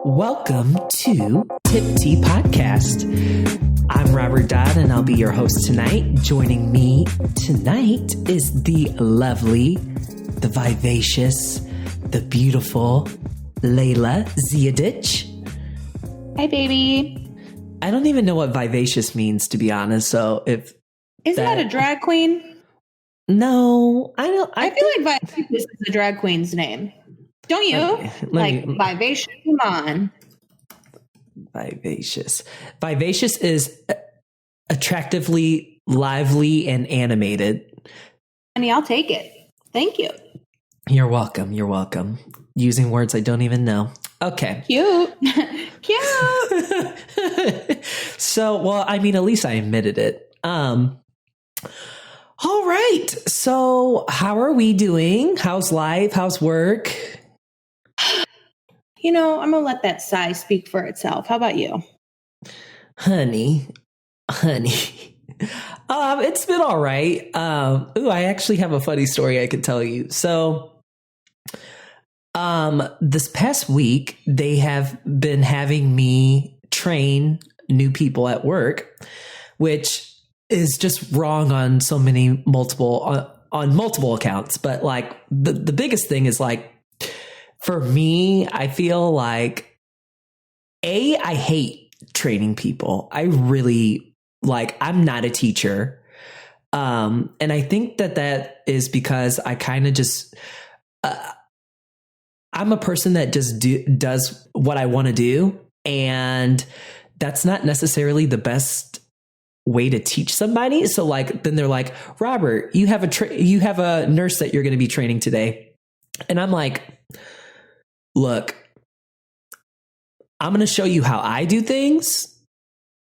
Welcome to TipTea Podcast. I'm Robert Dodd, and I'll be your host tonight. Joining me tonight is the lovely, the vivacious, the beautiful Layla Ziadich. Hi, baby. I don't even know what vivacious means, to be honest. So if isn't that a drag queen? No, I don't. I feel like vivacious is a drag queen's name. Don't you? Vivacious, come on. Vivacious. Vivacious is attractively lively and animated. Honey, I'll take it. Thank you. You're welcome. You're welcome. Using words I don't even know. Okay. Cute. Cute. So, well, I mean, at least I admitted it. All right. So how are we doing? How's life? How's work? You know, I'm going to let that sigh speak for itself. How about you? Honey. It's been all right. I actually have a funny story I could tell you. So, this past week, they have been having me train new people at work, which is just wrong on so many multiple accounts. But like the biggest thing is like, for me, I feel like I hate training people. I really I'm not a teacher. And I think that is because I kind of just, I'm a person that just does what I want to do. And that's not necessarily the best way to teach somebody. So then they're like, Robert, you have a nurse that you're going to be training today. And I'm like, look, I'm going to show you how I do things.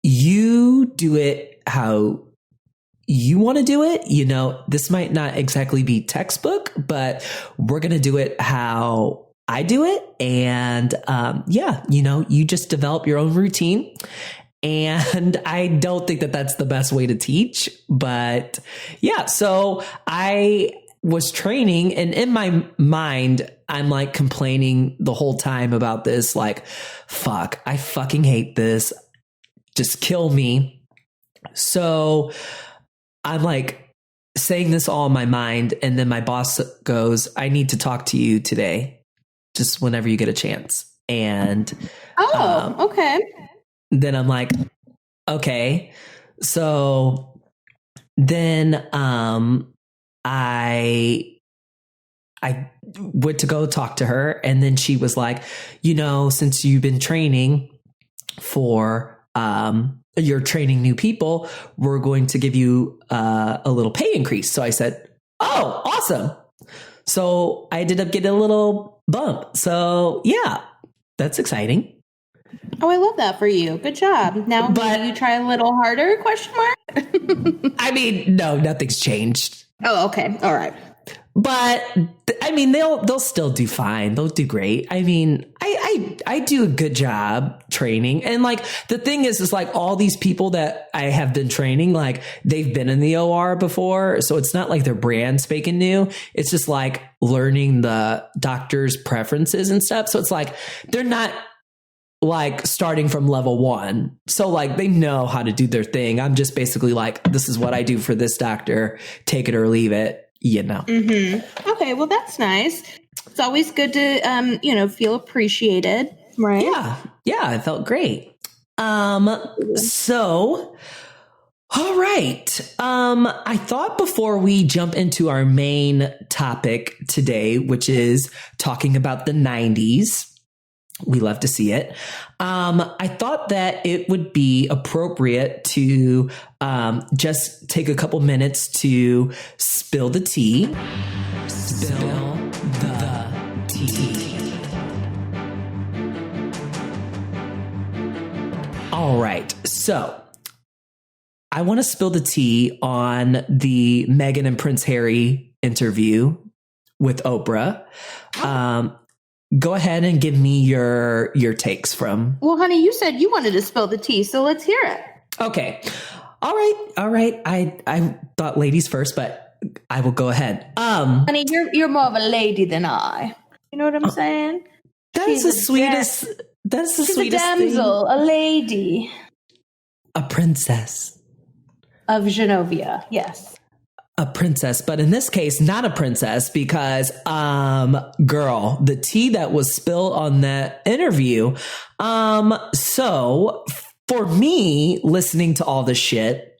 You do it how you want to do it. You know, this might not exactly be textbook, but we're going to do it how I do it. And you just develop your own routine. And I don't think that that's the best way to teach. But yeah, so I was training, and in my mind, I'm like complaining the whole time about this. Like, fuck, I fucking hate this. Just kill me. So I'm like saying this all in my mind. And then my boss goes, I need to talk to you today, just whenever you get a chance. And okay. Then I'm like, okay. So then I went to go talk to her, and then she was like, since you've been training for you're training new people, we're going to give you a little pay increase. So I said, oh, awesome. So I ended up getting a little bump. So yeah, that's exciting. Oh, I love that for you. Good job. Now, maybe you try a little harder, question mark? I mean, no, nothing's changed. Oh, okay. All right. But I mean, they'll still do fine. They'll do great. I mean, I do a good job training. And the thing is like all these people that I have been training, they've been in the OR before. So it's not like they're brand spanking new. It's just like learning the doctor's preferences and stuff. So it's like, they're not starting from level one. So they know how to do their thing. I'm just basically this is what I do for this doctor. Take it or leave it. Mm-hmm. Okay, well, that's nice. It's always good to, feel appreciated, right? Yeah, I felt great. So, all right. I thought before we jump into our main topic today, which is talking about the 90s, we love to see it. I thought that it would be appropriate to just take a couple minutes to spill the tea. Spill the tea. All right. So I want to spill the tea on the Meghan and Prince Harry interview with Oprah. Go ahead and give me your takes from. Well, honey, you said you wanted to spill the tea, so let's hear it. Okay. All right. I thought ladies first, but I will go ahead. Honey, you're more of a lady than I. You know what I'm saying? That's the sweetest. That's the She's sweetest a damsel, thing. a lady. A princess. Of Genovia, yes. A princess, but in this case, not a princess because, girl, the tea that was spilled on that interview. So for me, listening to all this shit,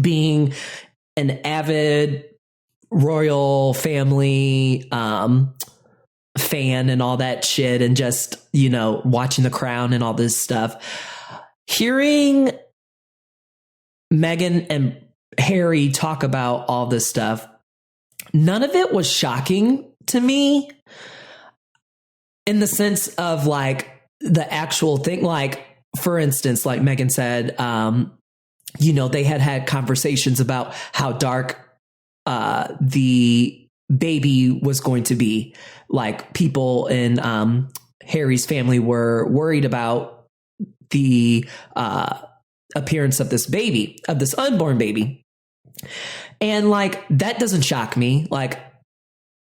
being an avid royal family, fan and all that shit, and just, watching The Crown and all this stuff, hearing Meghan and Harry talk about all this stuff, none of it was shocking to me in the sense of like the actual thing. Like, for instance, like Meghan said, they had conversations about how dark the baby was going to be. Like, people in Harry's family were worried about the appearance of this baby, of this unborn baby. And like, that doesn't shock me. Like,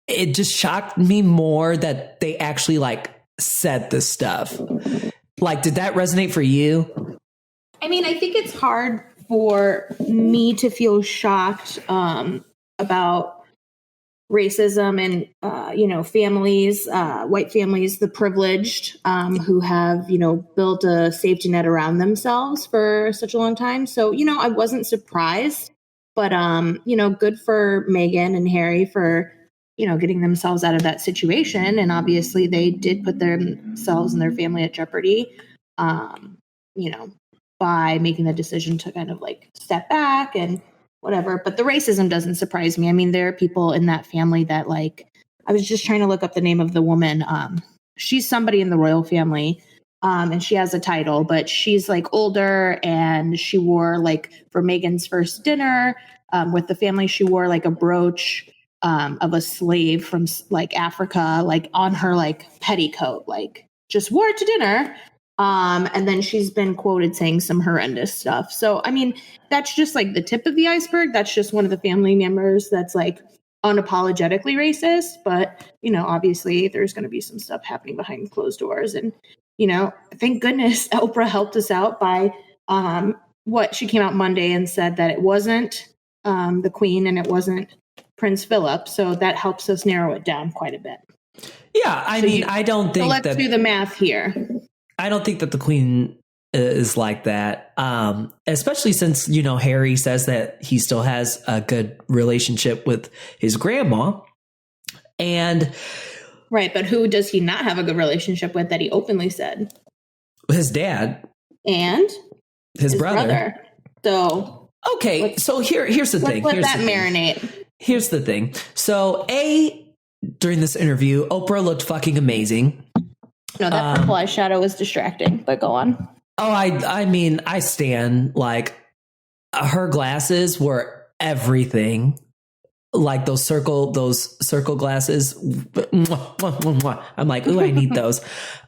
it just shocked me more that they actually like said this stuff. Like, did that resonate for you? I mean, I think it's hard for me to feel shocked about racism and, families, white families, the privileged, who have, built a safety net around themselves for such a long time. So, I wasn't surprised. But, good for Meghan and Harry for, getting themselves out of that situation. And obviously they did put themselves and their family at jeopardy, by making the decision to kind of like step back and whatever. But the racism doesn't surprise me. I mean, there are people in that family that like, I was just trying to look up the name of the woman. She's somebody in the royal family. And she has a title, but she's like older, and she wore like for Meghan's first dinner with the family, she wore like a brooch of a slave from like Africa, like on her like petticoat, like just wore it to dinner. And then she's been quoted saying some horrendous stuff. So, I mean, that's just like the tip of the iceberg. That's just one of the family members that's like unapologetically racist. But, obviously there's going to be some stuff happening behind closed doors. And, thank goodness Oprah helped us out by she came out Monday and said that it wasn't the Queen and it wasn't Prince Philip. So that helps us narrow it down quite a bit. Yeah, I don't think let's do the math here. I don't think that the Queen is like that, especially since, Harry says that he still has a good relationship with his grandma. And right, but who does he not have a good relationship with that he openly said? His dad. And his brother. So okay, so here's the thing. Let that marinate. Here's the thing. So during this interview, Oprah looked fucking amazing. No, that purple eyeshadow was distracting, but go on. Oh, I mean, I stand like her glasses were everything. Like those circle glasses. I'm like, ooh, I need those.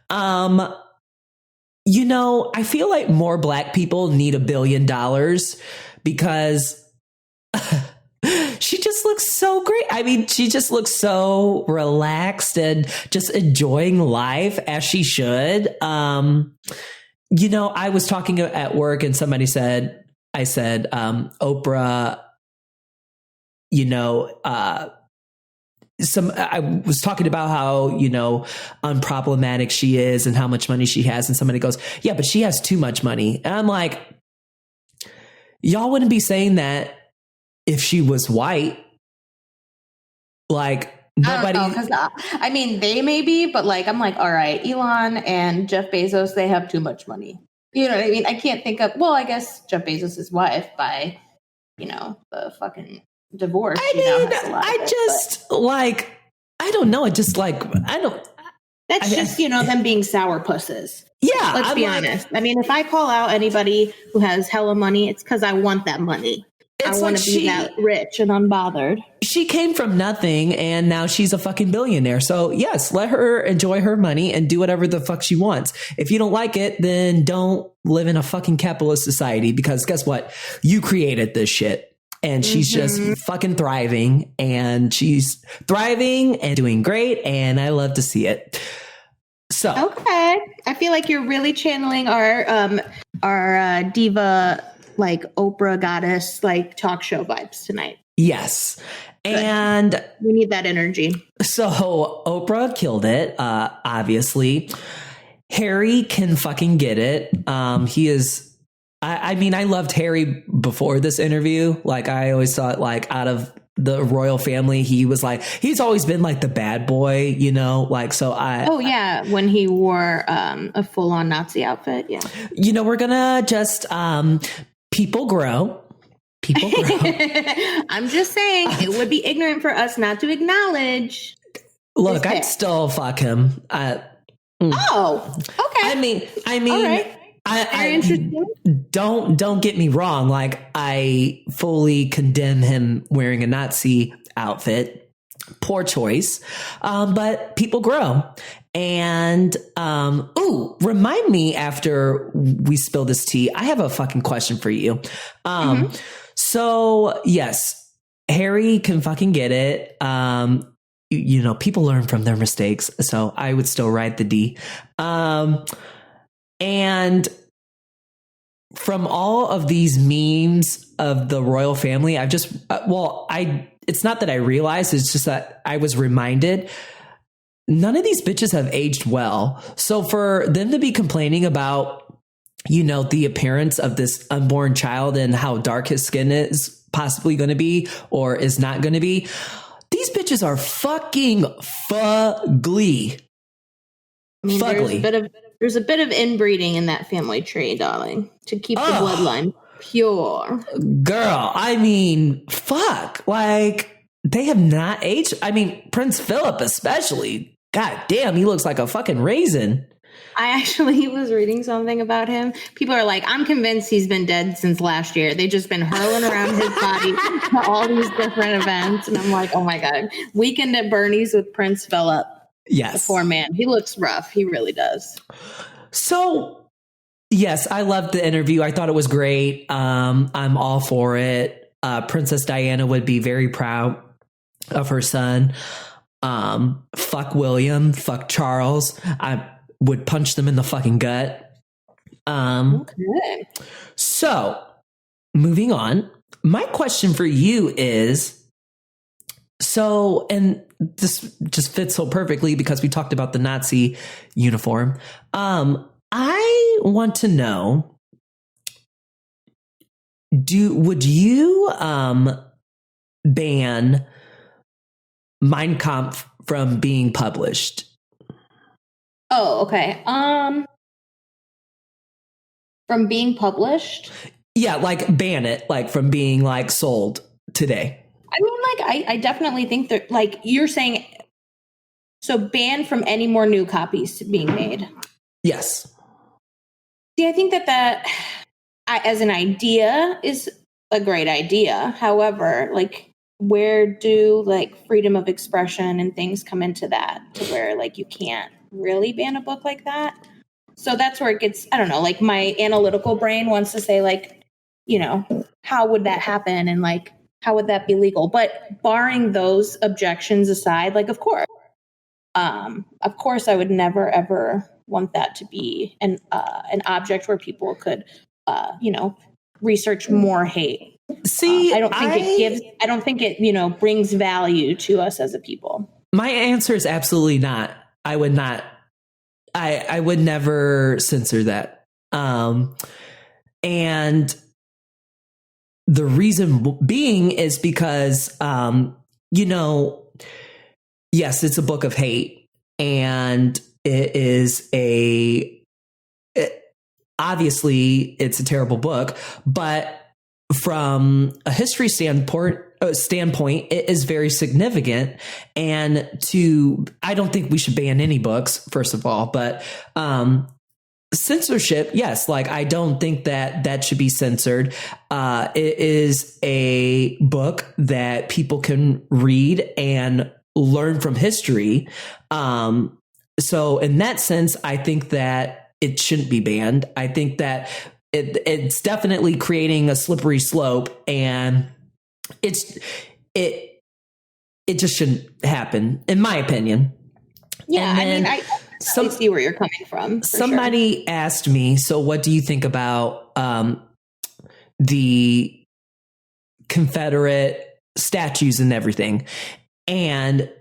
I feel like more Black people need $1 billion because she just looks so great. I mean, she just looks so relaxed and just enjoying life as she should. I was talking at work and somebody said, Oprah, I was talking about how, unproblematic she is and how much money she has. And somebody goes, yeah, but she has too much money. And I'm like, y'all wouldn't be saying that if she was white. Like, nobody. I mean, they may be, but like, I'm like, all right, Elon and Jeff Bezos, they have too much money. You know what I mean? I can't think of, I guess Jeff Bezos' wife by, the fucking divorce. I mean, I don't know. That's just, them being sour pusses. Yeah. Let's be honest. I mean, if I call out anybody who has hella money, it's because I want that money. I want to be that rich and unbothered. She came from nothing and now she's a fucking billionaire. So yes, let her enjoy her money and do whatever the fuck she wants. If you don't like it, then don't live in a fucking capitalist society, because guess what? You created this shit. and she's just fucking thriving, and she's thriving and doing great, and I love to see it. So okay, I feel like you're really channeling our diva, like Oprah goddess, like talk show vibes tonight. yes. Good. And we need that energy. So Oprah killed it, obviously. Harry can fucking get it. He is, I mean, I loved Harry before this interview. Like, I always thought, like, out of the royal family, he was like, he's always been like the bad boy, you know, like, so oh yeah, when he wore a full-on Nazi outfit. Yeah. You know, we're gonna just, people grow. People grow. I'm just saying, it would be ignorant for us not to acknowledge. Look, I'd still fuck him. Oh, okay. I mean, all right. Very interesting. Don't get me wrong. Like, I fully condemn him wearing a Nazi outfit. Poor choice. But people grow. And, remind me after we spill this tea, I have a fucking question for you. So yes, Harry can fucking get it. You know, people learn from their mistakes. So I would still ride the D. And from all of these memes of the royal family, I've just, it's not that I realized, it's just that I was reminded none of these bitches have aged well. So for them to be complaining about, you know, the appearance of this unborn child and how dark his skin is possibly going to be or is not going to be, these bitches are fucking fugly. I mean, there's a bit of inbreeding in that family tree, darling, to keep the bloodline pure. Girl, I mean, fuck. Like, they have not aged. I mean, Prince Philip especially. God damn, he looks like a fucking raisin. I actually was reading something about him. People are like, I'm convinced he's been dead since last year. They've just been hurling around his body to all these different events. And I'm like, oh my God. Weekend at Bernie's with Prince Philip. Yes. The poor man. He looks rough. He really does. So, yes, I loved the interview. I thought it was great. I'm all for it. Princess Diana would be very proud of her son. Fuck William. Fuck Charles. I would punch them in the fucking gut. Okay. So, moving on. My question for you is, and this just fits so perfectly because we talked about the Nazi uniform. I want to know, would you ban Mein Kampf from being published? Oh, okay. From being published? Yeah, like ban it, like from being like sold today. I mean, like, I definitely think that, like, you're saying, so ban from any more new copies being made. Yes. See, I think that as an idea is a great idea. However, like, where do like freedom of expression and things come into that to where like you can't really ban a book like that? So that's where it gets, I don't know, like my analytical brain wants to say like, you know, how would that happen? And like, how would that be legal? But barring those objections aside, like, of course I would never, ever want that to be an object where people could, research more hate. See, I don't think it, you know, brings value to us as a people. My answer is absolutely not. I would not. I would never censor that. And the reason being is because, yes, it's a book of hate, and it is obviously it's a terrible book, but from a history standpoint, it is very significant. And I don't think we should ban any books, first of all, but censorship, yes, like I don't think that should be censored. It is a book that people can read and learn from history. So in that sense, I think that it shouldn't be banned. I think that it's definitely creating a slippery slope, and it just shouldn't happen, in my opinion. Yeah, I mean, I see where you're coming from. Somebody asked me, so what do you think about the Confederate statues and everything? And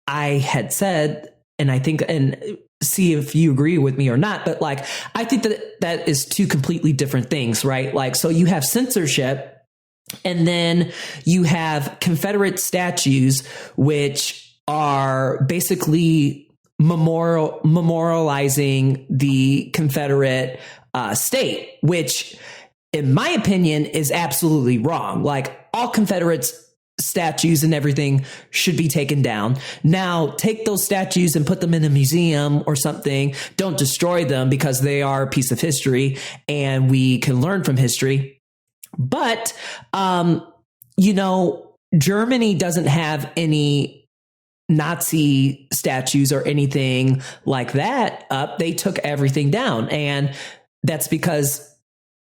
I had said, and I think, and see if you agree with me or not, but like, I think that is two completely different things, right? Like, so you have censorship, and then you have Confederate statues, which are basically memorializing the Confederate state, which in my opinion is absolutely wrong. Like, all Confederates statues and everything should be taken down. Now, take those statues and put them in a museum or something. Don't destroy them, because they are a piece of history and we can learn from history. But, Germany doesn't have any Nazi statues or anything like that up. They took everything down. And that's because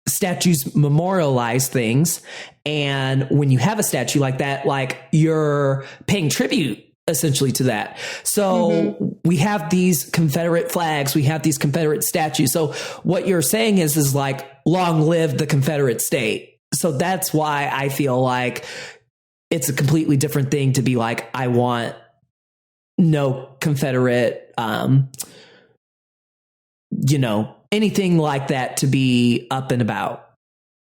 statues memorialize things. And when you have a statue like that, like, you're paying tribute essentially to that. So we have these Confederate flags, we have these Confederate statues. So what you're saying is like, long live the Confederate state. So that's why I feel like it's a completely different thing to be like, I want no Confederate, anything like that to be up and about.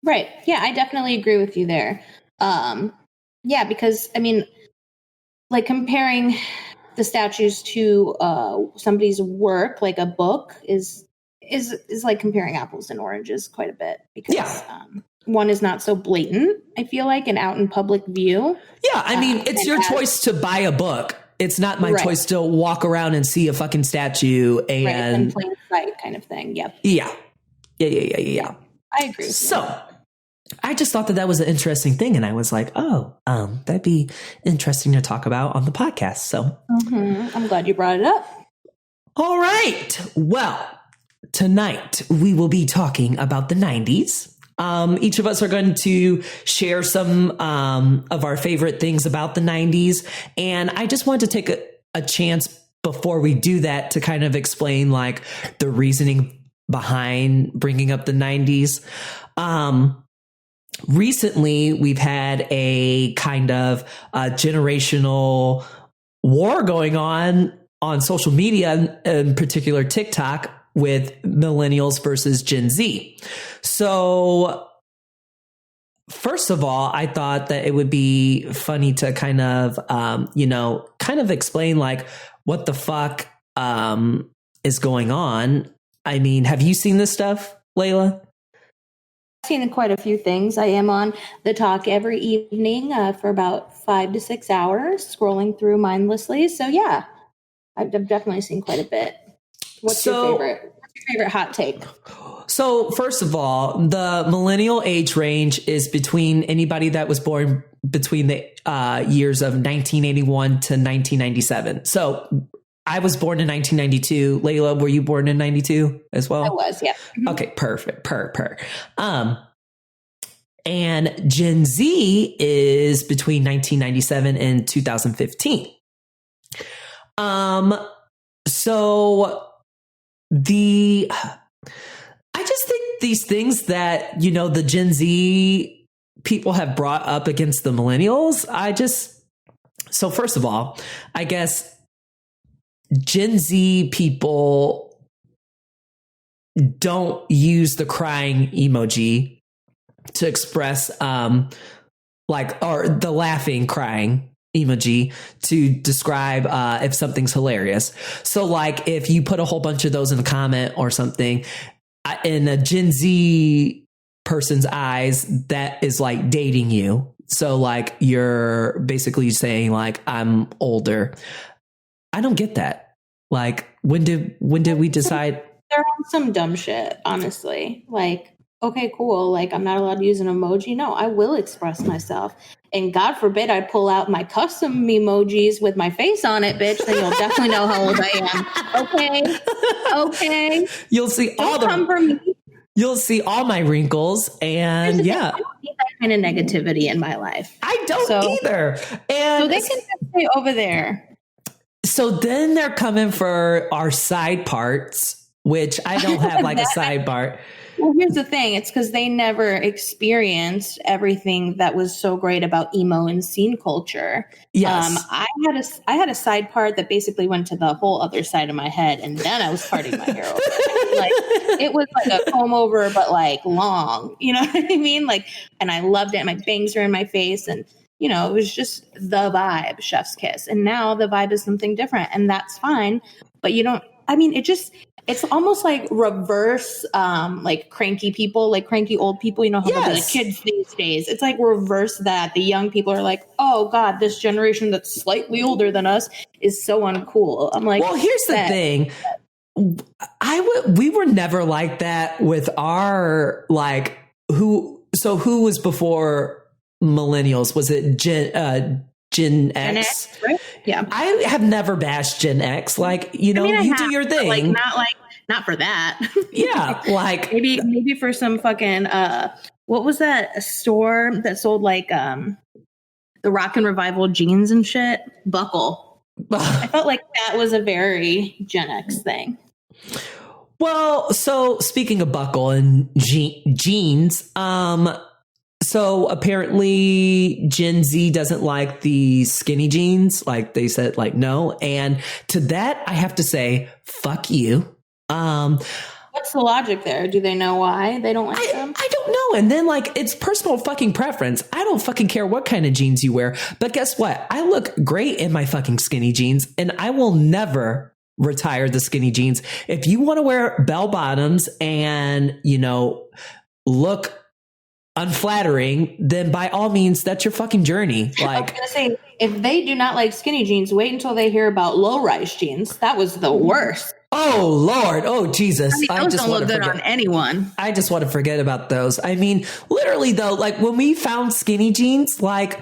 Right. Yeah, I definitely agree with you there. Yeah, because I mean, like, comparing the statues to somebody's work, like a book, is like comparing apples and oranges quite a bit, because one is not so blatant, I feel like, and out in public view. Yeah, I mean, it's your choice to buy a book. It's not my choice to walk around and see a fucking statue and plain sight kind of thing. Yep. Yeah. I agree. So I just thought that was an interesting thing. And I was like, that'd be interesting to talk about on the podcast. So I'm glad you brought it up. All right. Well, tonight we will be talking about the 90s. Each of us are going to share some of our favorite things about the 90s. And I just wanted to take a chance before we do that to kind of explain like the reasoning behind bringing up the 90s. Recently, we've had a kind of generational war going on social media, in particular TikTok, with millennials versus Gen Z. So first of all, I thought that it would be funny to kind of, explain like what the fuck is going on. I mean, have you seen this stuff, Layla? I've seen quite a few things. I am on the talk every evening for about 5 to 6 hours, scrolling through mindlessly. So yeah, I've definitely seen quite a bit. What's your favorite hot take? So first of all, the millennial age range is between anybody that was born between the years of 1981 to 1997. So I was born in 1992. Layla, were you born in 92 as well? I was, yeah. Okay, perfect. And Gen Z is between 1997 and 2015. So I just think these things that, the Gen Z people have brought up against the millennials, so first of all, I guess Gen Z people don't use the crying emoji to express, or the laughing, crying emoji to describe if something's hilarious. So like if you put a whole bunch of those in a comment or something, in a Gen Z person's eyes, that is like dating you. So like you're basically saying like, I'm older. I don't get that. Like when did we decide? They're on some dumb shit, honestly. Like, okay, cool. Like, I'm not allowed to use an emoji. No, I will express myself. And God forbid I pull out my custom emojis with my face on it, bitch. Then you'll definitely know how old I am. Okay. You'll see Don't come for me. You'll see all my wrinkles, and yeah. I don't need that kind of negativity in my life. I don't either. And so they can just stay over there. So then they're coming for our side parts, which I don't have like a side part. Well, here's the thing. It's because they never experienced everything that was so great about emo and scene culture. Yes. I had a side part that basically went to the whole other side of my head, and then I was parting my hair over. Like, it was like a comb over, but like long. You know what I mean? Like, and I loved it. My bangs are in my face, and you know, it was just the vibe, chef's kiss. And now the vibe is something different, and that's fine. But you don't. I mean, it's almost like reverse, like cranky people, like cranky old people, you know, how they're like kids these days. It's like reverse that. The young people are like, oh God, this generation that's slightly older than us is so uncool. I'm like, well, here's the thing. We were never like that with our, like, who was before millennials? Was it Gen X? Right? Yeah. I have never bashed Gen X. Like, you know, you do your thing. Not for that. Yeah. Like maybe for some fucking, what was that store that sold like, the rock and revival jeans and shit? Buckle. I felt like that was a very Gen X thing. Well, so speaking of buckle and jeans, so apparently Gen Z doesn't like the skinny jeans. Like they said, like, no. And to that, I have to say, fuck you. What's the logic there? Do they know why they don't like them? I don't know. And then like, it's personal fucking preference. I don't fucking care what kind of jeans you wear. But guess what? I look great in my fucking skinny jeans, and I will never retire the skinny jeans. If you want to wear bell bottoms and, you know, look unflattering, then by all means, that's your fucking journey. Like, I was gonna say, if they do not like skinny jeans, wait until they hear about low-rise jeans. That was the worst. Oh Lord, oh Jesus! I just don't look good on anyone. I just want to forget about those. I mean, literally though, like when we found skinny jeans, like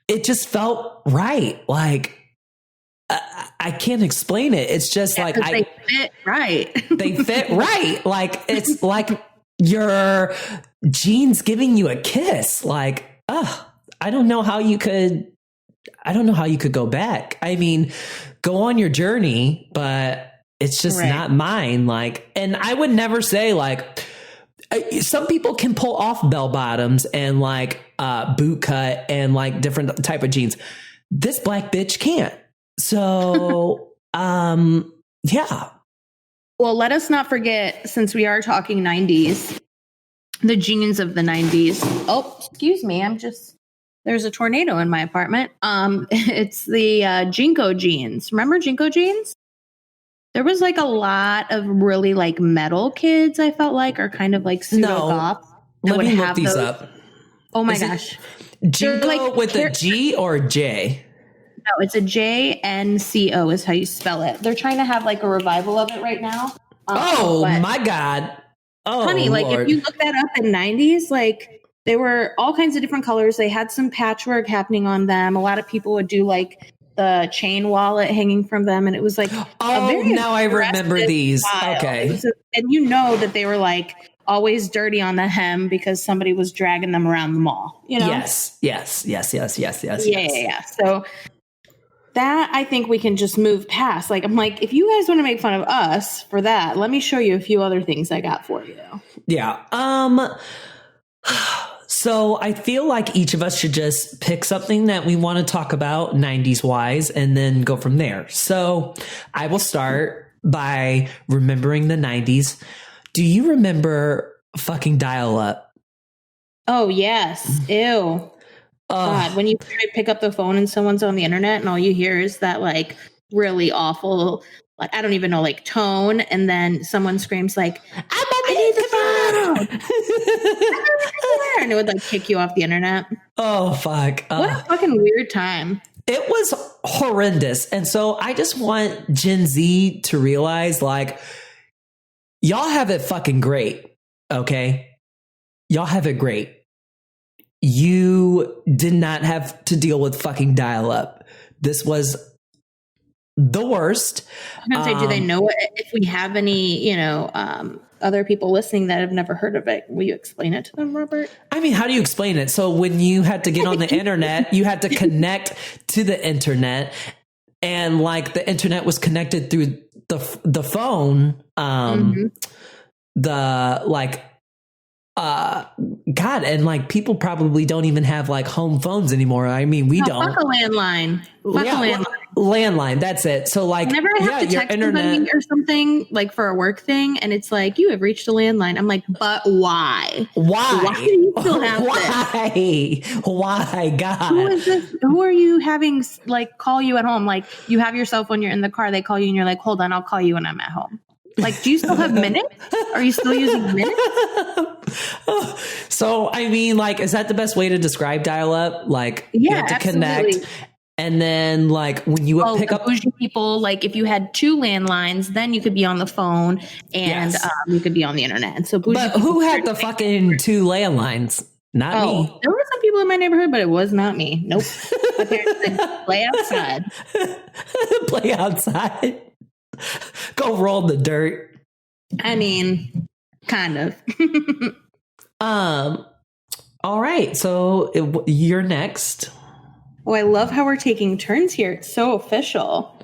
it just felt right. Like I can't explain it. It's just like they fit right. They fit right. Like it's like your jeans giving you a kiss. Like, I don't know how you could go back. I mean, go on your journey, but it's just not mine. Like, and I would never say like, some people can pull off bell bottoms and like boot cut and like different type of jeans. This black bitch can't. So, yeah. Well, let us not forget, since we are talking 90s, the jeans of the 90s. Oh, excuse me. There's a tornado in my apartment. It's the Jinko Jeans. Remember Jinko Jeans? There was like a lot of really like metal kids, I felt like, or kind of like pseudo-goth. Let me look these up. Oh my gosh. Jinko like, with a G or a J? No, it's a JNCO is how you spell it. They're trying to have like a revival of it right now. My God. Oh, honey, like Lord. if you look that up in 90s, like there were all kinds of different colors. They had some patchwork happening on them. A lot of people would do like the chain wallet hanging from them. And it was like, now I remember these. Style. Okay. And you know that they were like always dirty on the hem because somebody was dragging them around the mall, you know? Yes. Yeah. So that I think we can just move past. Like, I'm like, if you guys want to make fun of us for that, let me show you a few other things I got for you. Yeah. So I feel like each of us should just pick something that we want to talk about 90s wise and then go from there. So I will start by remembering the 90s. Do you remember fucking dial up? Oh, yes. Ew. God, when you try to pick up the phone and someone's on the internet and all you hear is that like really awful, like, I don't even know, like tone. And then someone screams like, I need the phone. And it would like kick you off the internet. Oh, fuck. What a fucking weird time. It was horrendous. And so I just want Gen Z to realize like, y'all have it fucking great. Okay. Y'all have it great. You did not have to deal with fucking dial up. This was the worst. I'm gonna say, do they know if we have any, other people listening that have never heard of it. Will you explain it to them, Robert? I mean, how do you explain it? So when you had to get on the internet, you had to connect to the internet, and like the internet was connected through the phone. The like, God, and like people probably don't even have like home phones anymore. I mean, we don't. Fuck a landline. Fuck a landline. Landline. That's it. So like, whenever I have to text somebody or something like for a work thing, and it's like, you have reached a landline. I'm like, but why? Why do you still have this? Why? God. Who is this? Who are you having like call you at home? Like you have your cell phone, you're in the car, they call you and you're like, hold on, I'll call you when I'm at home. Like, do you still have minutes? Are you still using minutes? So, I mean, like, is that the best way to describe dial-up? Like, yeah, you have to absolutely. connect. And then, like, when you would pick up people, like, if you had 2 landlines, then you could be on the phone and you could be on the internet. And so, but who had the fucking 2 landlines? Not me. There were some people in my neighborhood, but it was not me. Nope. My parents said, play outside. Play outside. Go roll the dirt. I mean, kind of. All right. So you're next. Oh, I love how we're taking turns here. It's so official.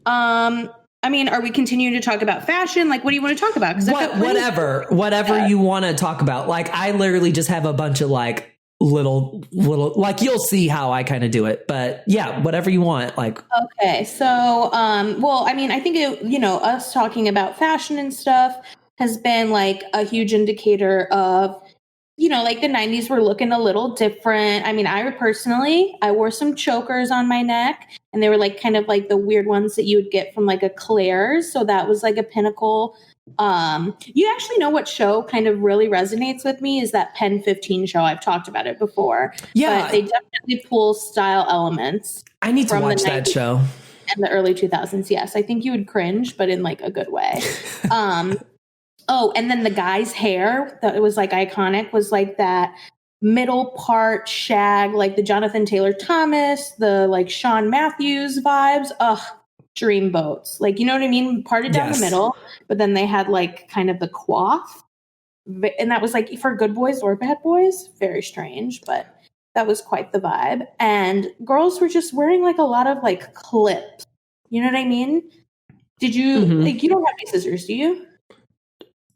I mean, are we continuing to talk about fashion? Like, what do you want to talk about? Whatever you want to talk about. Like, I literally just have a bunch of like little, like, you'll see how I kind of do it, but yeah, whatever you want. Like, okay. So, well, I mean, I think us talking about fashion and stuff has been like a huge indicator of, like the 90s were looking a little different. I mean, I wore some chokers on my neck, and they were like kind of like the weird ones that you would get from like a Claire's. So that was like a pinnacle. You actually know what show kind of really resonates with me is that Pen 15 show. I've talked about it before. Yeah. But they definitely pull style elements. I need to watch that show. And the early 2000s. Yes. I think you would cringe, but in like a good way. Oh, and then the guy's hair that was like iconic was like that middle part shag, like the Jonathan Taylor Thomas, the like Sean Matthews vibes. Ugh, dream boats. Like, you know what I mean? Parted down the middle, but then they had like kind of the coif. And that was like for good boys or bad boys. Very strange, but that was quite the vibe. And girls were just wearing like a lot of like clips. You know what I mean? Did you, like, you don't have any scissors, do you?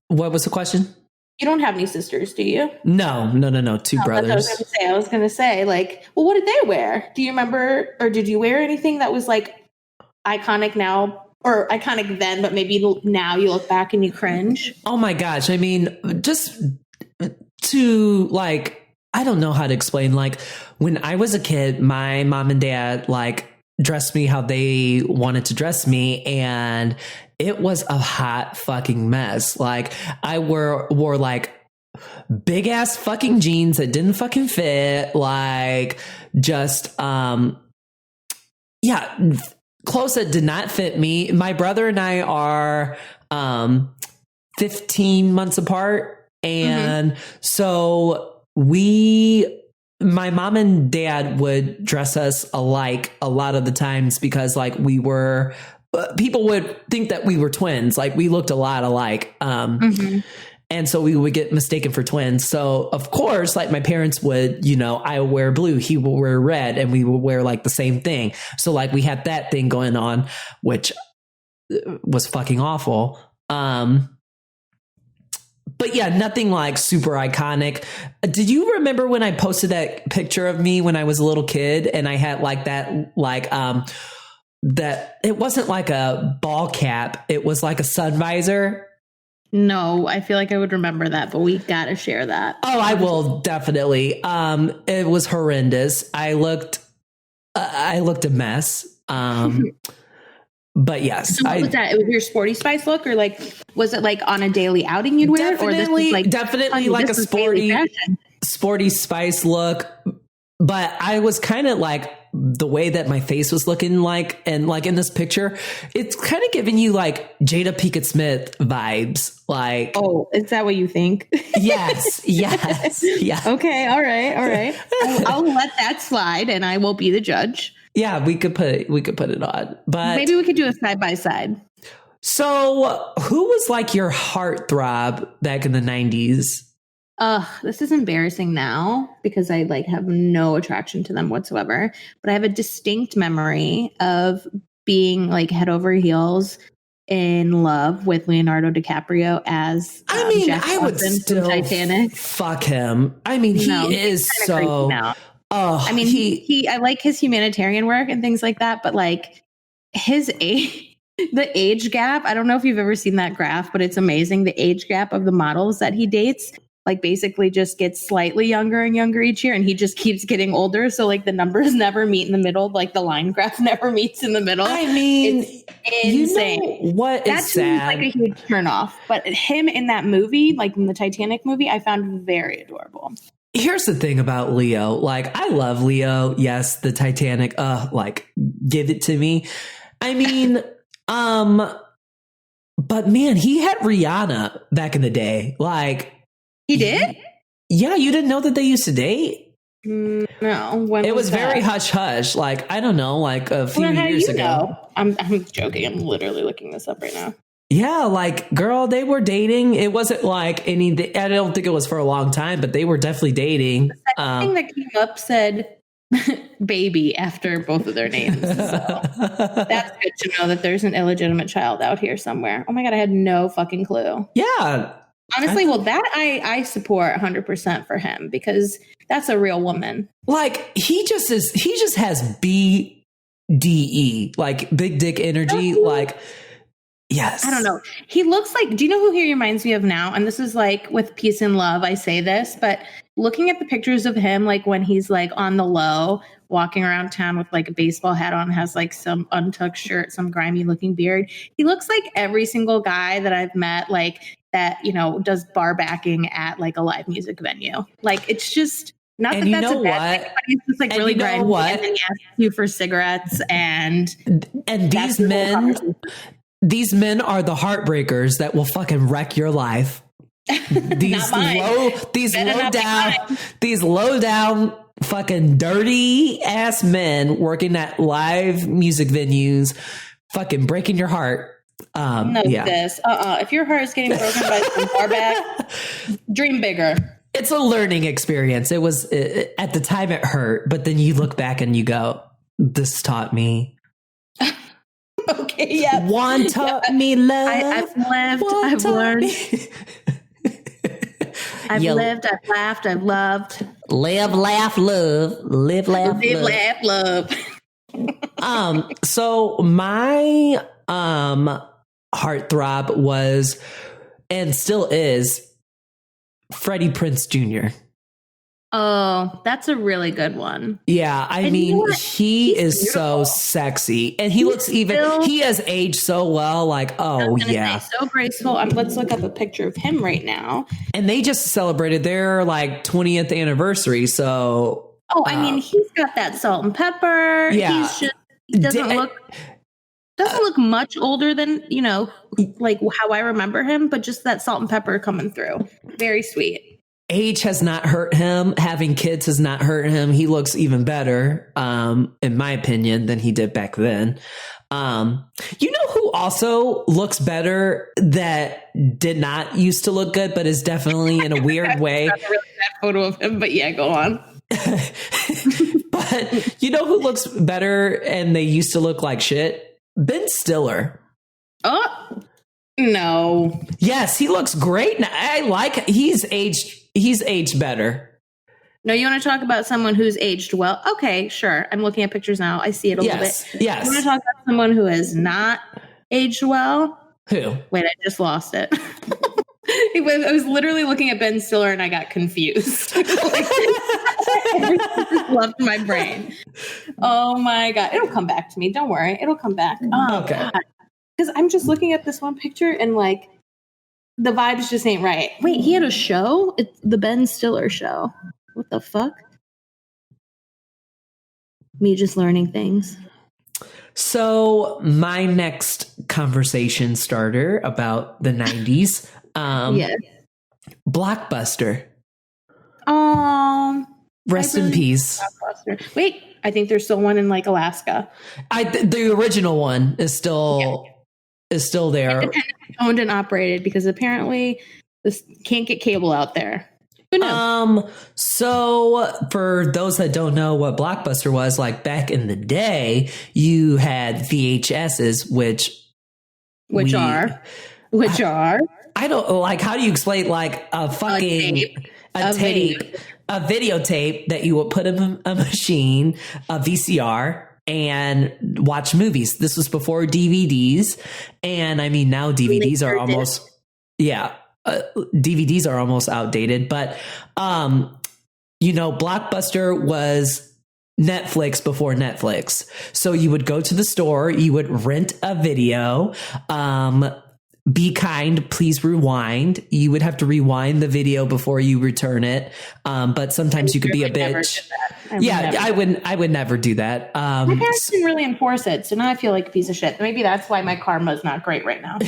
What was the question? You don't have any sisters, do you? No. 2 brothers. I was going to say, like, well, what did they wear? Do you remember, or did you wear anything that was like iconic now or iconic then, but maybe now you look back and you cringe? Oh my gosh. I mean, just to like, I don't know how to explain. Like when I was a kid, my mom and dad like dressed me how they wanted to dress me, and it was a hot fucking mess. Like I wore like big ass fucking jeans that didn't fucking fit. Like just, clothes that did not fit me. My brother and I are, 15 months apart. And so my mom and dad would dress us alike a lot of the times because like people would think that we were twins. Like we looked a lot alike. And so we would get mistaken for twins. So of course, like my parents would, I would wear blue, he would wear red, and we would wear like the same thing. So like we had that thing going on, which was fucking awful. But yeah, nothing like super iconic. Did you remember when I posted that picture of me when I was a little kid and I had like that, like, that it wasn't like a ball cap. It was like a sun visor. No, I feel like I would remember that, but we got to share that. Oh, I will definitely. It was horrendous. I looked a mess. But yes, so what was that? It was your Sporty Spice look, or like, was it like on a daily outing you'd wear it? Or this was like, definitely like a sporty Spice look. But I was kind of like the way that my face was looking like, and like in this picture, it's kind of giving you like Jada Pinkett Smith vibes. Like, oh, is that what you think? Yes. Yeah. Okay. All right. I'll let that slide, and I will be the judge. Yeah, we could put it on, but maybe we could do a side by side. So, who was like your heartthrob back in the 90s? This is embarrassing now because I like have no attraction to them whatsoever. But I have a distinct memory of being like head over heels in love with Leonardo Dicaprio as Jack I would Lawson still from Titanic. fuck him. I mean, No, he is he's kinda so. creepy now. Oh, I mean, he I like his humanitarian work and things like that, but like his age, the age gap. I don't know if you've ever seen that graph, but it's amazing. The age gap of the models that he dates, like basically just gets slightly younger and younger each year, and he just keeps getting older. So like the numbers never meet in the middle, like the line graph never meets in the middle. I mean, it's insane. You know what that is sad? Like a huge turnoff. But him in that movie, like in the Titanic movie, I found very adorable. Here's the thing about Leo. Like, I love Leo. Yes, the Titanic. Like, give it to me. I mean, but man, he had Rihanna back in the day. Like, he did? Yeah, you didn't know that they used to date? No. When it was that? very hush hush. Like, I don't know, like a few years ago. Know? I'm joking. I'm literally looking this up right now. Yeah, like, girl, they were dating. It wasn't like any, I don't think it was for a long time, but they were definitely dating. The second thing that came up said baby after both of their names. So that's good to know that there's an illegitimate child out here somewhere. Oh my God, I had no fucking clue. Yeah. Honestly, well, that I support 100% for him because that's a real woman. Like, he just has BDE, like big dick energy. Like, yes. I don't know. He looks like, do you know who he reminds me of now? And this is like with peace and love, I say this, but looking at the pictures of him, like when he's like on the low, walking around town with like a baseball hat on, has like some untucked shirt, some grimy looking beard. He looks like every single guy that I've met, like that, you know, does bar backing at like a live music venue. Like, it's just not that that's a bad thing, but he's just like really grimy. And then he asks you for cigarettes and these men are the heartbreakers that will fucking wreck your life. These low down, fucking dirty ass men working at live music venues, fucking breaking your heart. This. If your heart is getting broken by some barback, dream bigger. It's a learning experience. It was at the time it hurt, but then you look back and you go, "This taught me." Okay, yeah. One taught me love. I've lived. I've learned. I've lived. I've laughed. I've loved. Live, laugh, love. Live, laugh, live, laugh, love. So my heartthrob was, and still is, Freddie Prinze Jr. Oh, that's a really good one. Yeah, I mean, he is beautiful. So sexy, and he looks he has aged so well. Like, oh yeah, so graceful. Let's look up a picture of him right now. And they just celebrated their like 20th anniversary. So, I mean, he's got that salt and pepper. Yeah, he doesn't look much older than, you know, like how I remember him, but just that salt and pepper coming through. Very sweet. Age has not hurt him. Having kids has not hurt him. He looks even better, in my opinion, than he did back then. You know who also looks better that did not used to look good, but is definitely in a weird way. That's a really bad photo of him, but yeah, go on. But you know who looks better and they used to look like shit? Ben Stiller. Oh, no. Yes, he looks great. I like, he's aged better. No, you want to talk about someone who's aged well? Okay, sure. I'm looking at pictures now. I see it a little bit. Yes. You want to talk about someone who has not aged well? Who? Wait, I just lost it. I was literally looking at Ben Stiller and I got confused. Everything just left my brain. Oh my God. It'll come back to me. Don't worry. It'll come back. Oh, okay. Because I'm just looking at this one picture and like the vibes just ain't right. Wait, he had a show? It's the Ben Stiller show. What the fuck? Me just learning things. So my next conversation starter about the 90s. Yes. Blockbuster. Rest in peace. Blockbuster. Wait, I think there's still one in like Alaska. The original one is still is still there. Owned and operated, because apparently this can't get cable out there. Who knows? So for those that don't know what Blockbuster was, like back in the day, you had VHSs, which are I don't like, how do you explain like a videotape that you would put in a machine, a VCR, and watch movies. This was before DVDs. And I mean, now DVDs are almost, DVDs are almost outdated, but, Blockbuster was Netflix before Netflix. So you would go to the store, you would rent a video, be kind, please rewind. You would have to rewind the video before you return it. But sometimes you could be a bitch. I would never do that. My parents didn't really enforce it. So now I feel like a piece of shit. Maybe that's why my karma is not great right now.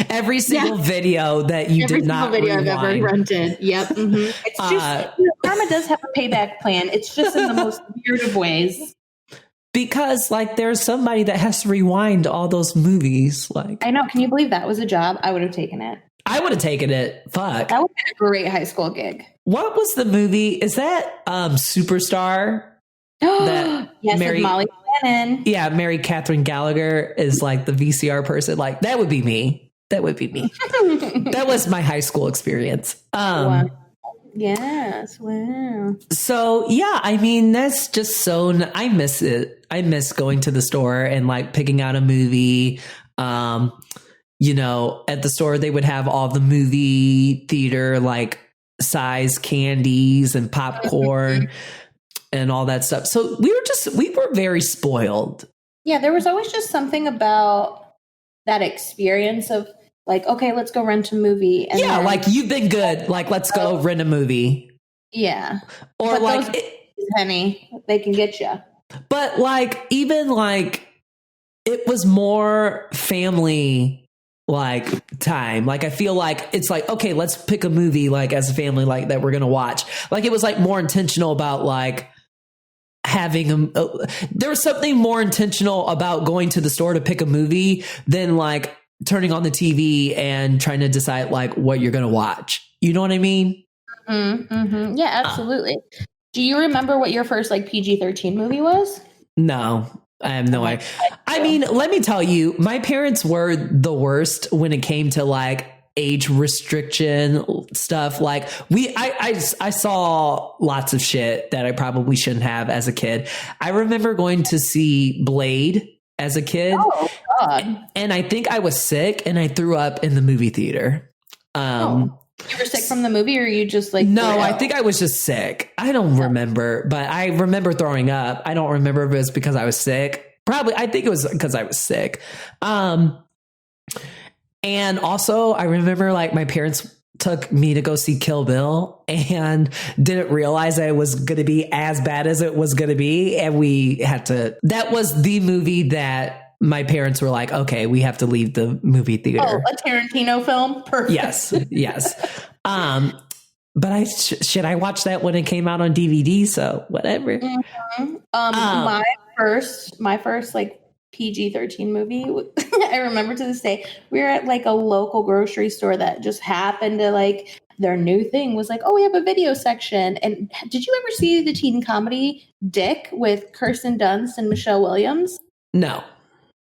Every single video that you did not rewind. I've ever rented. Yep. Mm-hmm. It's just, karma does have a payback plan. It's just in the most weird of ways. Because like there's somebody that has to rewind all those movies. Like, I know. Can you believe that was a job? I would have taken it. I would have taken it. Fuck. That would be a great high school gig. What was the movie? Is that Superstar? Yes, with Molly Shannon. Yeah, Mary Catherine Gallagher is like the VCR person. Like that would be me. That was my high school experience. Wow. Yes. Wow. So yeah, I mean, that's just I miss it. I miss going to the store and like picking out a movie. At the store, they would have all the movie theater, like size candies and popcorn and all that stuff. So we were very spoiled. Yeah. There was always just something about that experience of like, okay, let's go rent a movie. And then, like you've been good. Like, let's go rent a movie. Yeah. Or but like, penny, they can get you. But like, even like, it was more family like time. Like, I feel like it's like, okay, let's pick a movie like as a family, like that we're going to watch. Like, it was like more intentional about like having there was something more intentional about going to the store to pick a movie than like turning on the TV and trying to decide like what you're going to watch. You know what I mean? Mm-hmm. Yeah, absolutely. Do you remember what your first like PG-13 movie was? No, I have no idea. I mean, let me tell you, my parents were the worst when it came to like age restriction stuff. Like I saw lots of shit that I probably shouldn't have as a kid. I remember going to see Blade as a kid. Oh, God. And I think I was sick and I threw up in the movie theater. You were sick from the movie, or you just like... No, I think I was just sick. I don't remember, but I remember throwing up. I don't remember if it was because I was sick. Probably, I think it was because I was sick. And also I remember like my parents took me to go see Kill Bill and didn't realize that it was going to be as bad as it was going to be. And that was the movie that my parents were like, okay, we have to leave the movie theater. Oh, a Tarantino film? Perfect. Yes. But I watched that when it came out on DVD. So whatever. Mm-hmm. My first like PG-13 movie. I remember to this day, we were at like a local grocery store that just happened to like, their new thing was like, oh, we have a video section. And did you ever see the teen comedy Dick with Kirsten Dunst and Michelle Williams? No.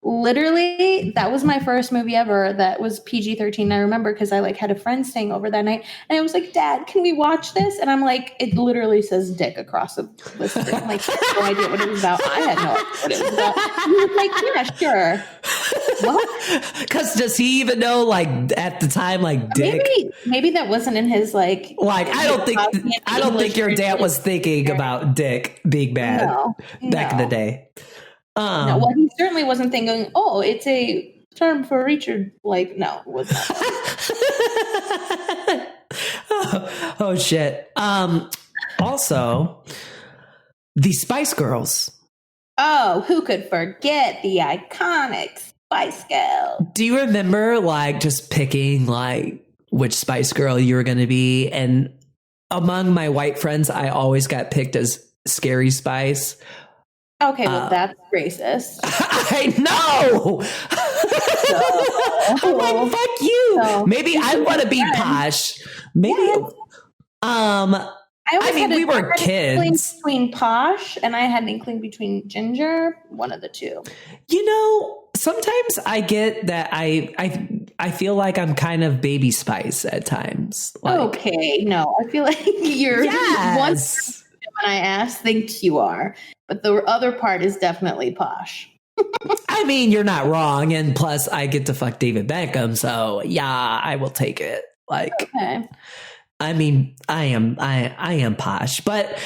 Literally, that was my first movie ever that was PG-13. I remember because I like had a friend staying over that night, and I was like, Dad, can we watch this? And I'm like, it literally says Dick across the screen. I'm like, I had no idea what it was about. I had no idea what it was about. And he was like, yeah, sure. What? Because does he even know, like, at the time, like, Dick? Maybe that wasn't in his like I don't think your dad was thinking about Dick being bad back in the day. No, well, he certainly wasn't thinking, oh, it's a term for Richard. Like, no, it was not. oh, shit. Also, the Spice Girls. Oh, who could forget the iconic Spice Girl? Do you remember, like, just picking, like, which Spice Girl you were going to be? And among my white friends, I always got picked as Scary Spice. Okay, well, that's racist. I know. I'm like, fuck you. So, Maybe I want to be posh. Maybe. I mean, we were kids. Between posh and I had an inkling between ginger, one of the two. You know, sometimes I get that I feel like I'm kind of Baby Spice at times. Like, okay, no, I feel like you're one when I ask, thinks you are, but the other part is definitely posh. I mean, you're not wrong, and plus, I get to fuck David Beckham, so yeah, I will take it. Like, okay. I mean, I am posh, but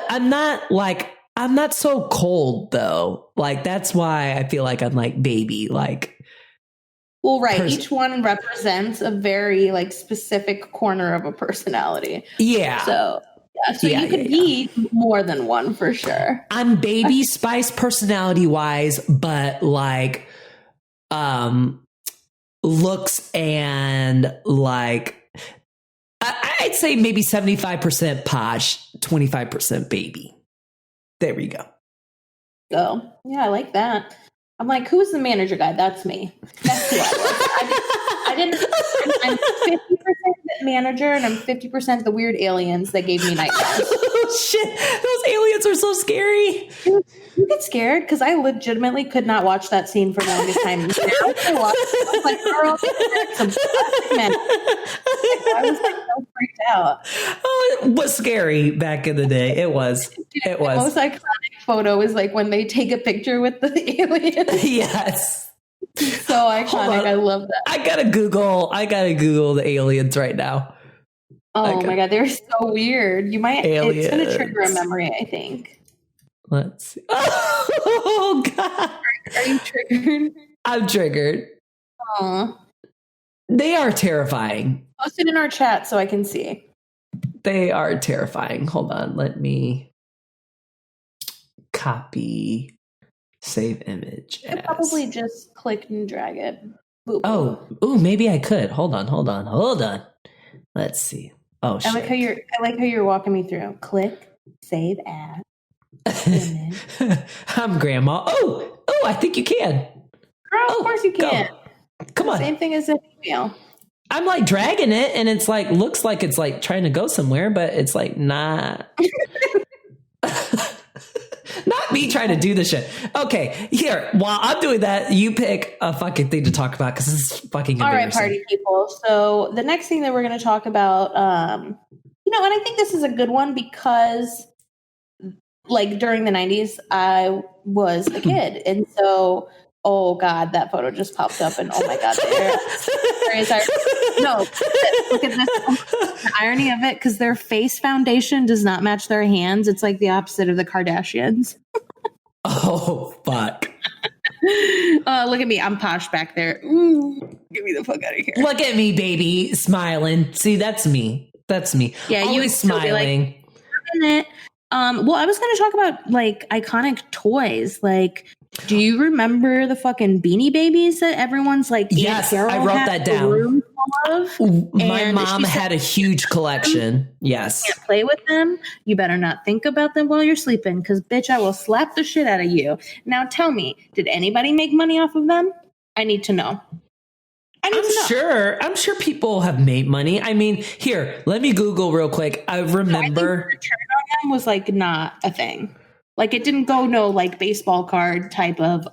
I'm not so cold though. Like, that's why I feel like I'm like baby. Like, well, right. Each one represents a very like specific corner of a personality. Yeah. So you could be more than one for sure. I'm Baby Spice personality wise, but like, looks and like. I'd say maybe 75% posh, 25% baby. There we go. Oh, yeah, I like that. I'm like, who's the manager guy? That's me. That's who I was. I'm 50% the manager and I'm 50% the weird aliens that gave me nightmares. Oh, shit. Those aliens are so scary. Dude, you get scared because I legitimately could not watch that scene for the longest time. I was like, girl, I was like so freaked out. Oh, it was scary back in the day. It was. Dude, it was. The most iconic photo is like when they take a picture with the aliens. Yes. So iconic. I love that. I gotta Google the aliens right now. Oh my God. They're so weird. You might, aliens. It's going to trigger a memory, I think. Let's see. Oh God. Are you triggered? I'm triggered. Aw. They are terrifying. Post it in our chat so I can see. They are terrifying. Hold on. Let me copy, save image. I could probably just click and drag it. Boop. Oh, maybe I could. Hold on. Let's see. Oh, shit. I like how you're walking me through. Click, save as. I'm grandma. Oh, I think you can. Girl, of course you can. Come on. Same thing as an email. I'm like dragging it and it's like, looks like it's like trying to go somewhere, but it's like not. Not me trying to do the shit. Okay, here, while I'm doing that, you pick a fucking thing to talk about because this is fucking embarrassing. All right, party people. So the next thing that we're going to talk about, and I think this is a good one because like during the 90s, I was a kid. And so, oh God, that photo just popped up and oh my God, no, look at this. The irony of it, because their face foundation does not match their hands. It's like the opposite of the Kardashians. Oh, fuck. Look at me. I'm posh back there. Ooh, get me the fuck out of here. Look at me, baby, smiling. See, that's me. Yeah, always you would smiling. Like, well, I was going to talk about like iconic toys. Like, do you remember the fucking Beanie Babies that everyone's like? Yes, I wrote that down. My mom had a huge collection. Yes. You can't play with them. You better not think about them while you're sleeping because, bitch, I will slap the shit out of you. Now tell me, did anybody make money off of them? I need to know. I'm sure people have made money. I mean, here, let me Google real quick. I remember. I think the return on them was like not a thing. Like it didn't go no like baseball card type of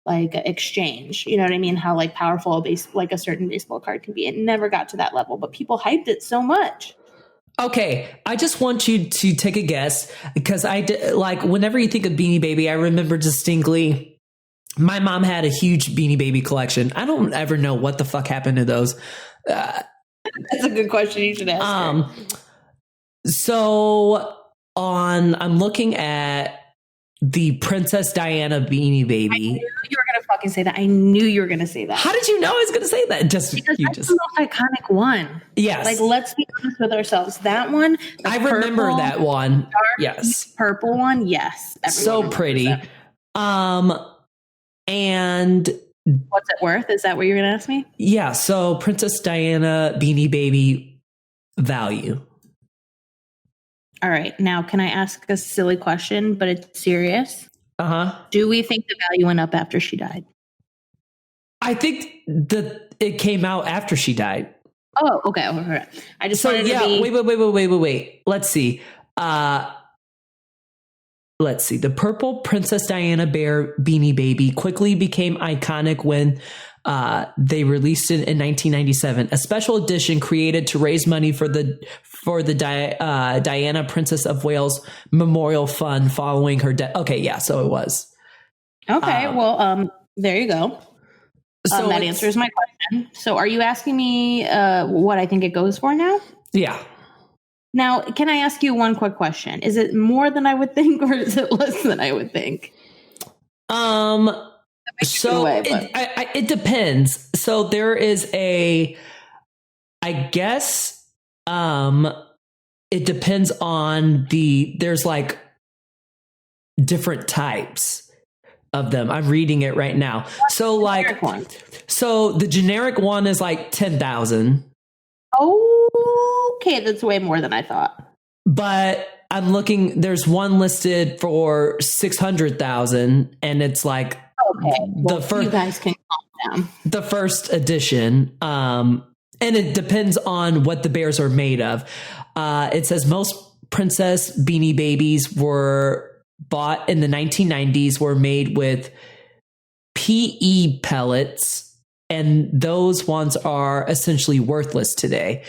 like exchange. You know what I mean? How like powerful like a certain baseball card can be. It never got to that level, but people hyped it so much. Okay, I just want you to take a guess because like whenever you think of Beanie Baby, I remember distinctly. My mom had a huge Beanie Baby collection. I don't ever know what the fuck happened to those. That's a good question. You should ask her. So I'm looking at the Princess Diana Beanie Baby. I knew you were going to fucking say that. I knew you were going to say that. How did you know I was going to say that? Because that's the most iconic one. Yes. Like, let's be honest with ourselves. That one. I remember that one. Dark, yes. Purple one. Yes. So pretty. And what's it worth? Is that what you're going to ask me? Yeah. So Princess Diana Beanie Baby value. All right. Now, can I ask a silly question, but it's serious? Do we think the value went up after she died? I think that it came out after she died. Oh, okay. I just wanted to be... Wait. Let's see. The purple Princess Diana bear Beanie Baby quickly became iconic when they released it in 1997. A special edition created to raise money for the Diana Princess of Wales Memorial Fund following her death. Okay, yeah, so it was. Okay, there you go. So that answers my question. So are you asking me what I think it goes for now? Yeah. Now, can I ask you one quick question? Is it more than I would think, or is it less than I would think? It depends. So there is it depends on there's like different types of them. I'm reading it right now. So like, the generic one is like 10,000. Okay, that's way more than I thought. But I'm looking, there's one listed for 600,000 and it's like the first, you guys can calm down. The first edition. And it depends on what the bears are made of. It says most princess Beanie Babies were bought in the 1990s were made with PE pellets, and those ones are essentially worthless today.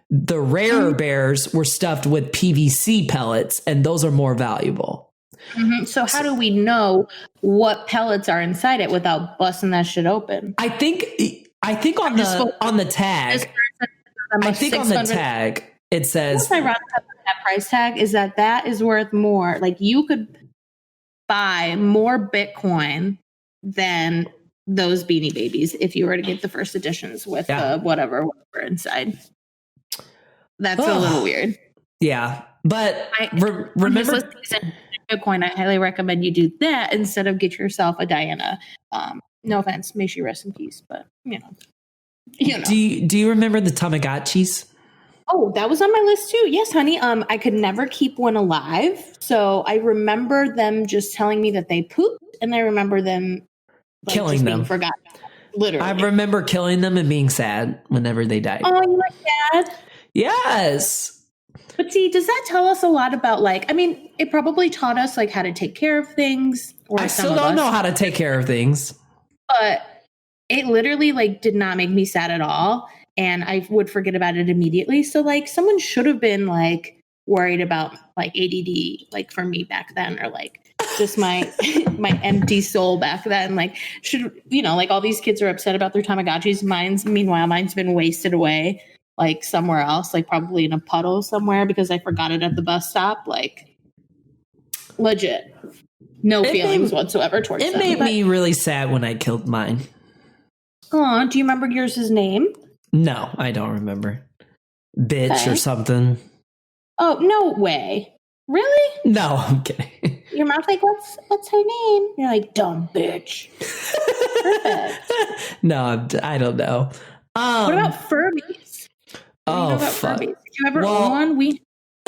The rarer bears were stuffed with PVC pellets, and those are more valuable. Mm-hmm. So how do we know what pellets are inside it without busting that shit open? I think on the tag. I think on the tag it says. What's ironic about that price tag is that is worth more. Like you could buy more Bitcoin than those Beanie Babies if you were to get the first editions with whatever inside. That's a little weird. Yeah, but remember Bitcoin. I highly recommend you do that instead of get yourself a Diana. No offense, may she rest in peace, but you know. Do you remember the Tamagotchis? Oh, that was on my list too. Yes, honey. I could never keep one alive, so I remember them just telling me that they pooped, and I remember them killing them. Forgotten. Literally, I remember killing them and being sad whenever they died. Oh, you like that? Yes. But see, does that tell us a lot about it probably taught us how to take care of things. I still don't know how to take care of things. But it literally did not make me sad at all. And I would forget about it immediately. So someone should have been worried about ADD for me back then, or just my my empty soul back then. Should all these kids are upset about their Tamagotchis. Mine's been wasted away somewhere else, probably in a puddle somewhere because I forgot it at the bus stop. Legit, no feelings whatsoever towards it. them. It made me really sad when I killed mine. Oh, do you remember yours' name? No, I don't remember. Bitch or something. Oh, no way. Really? No, I'm kidding. Your mom's what's her name? You're dumb bitch. Perfect. No, I don't know. What about Furbies? Fuck. Furbies? Did you ever own one?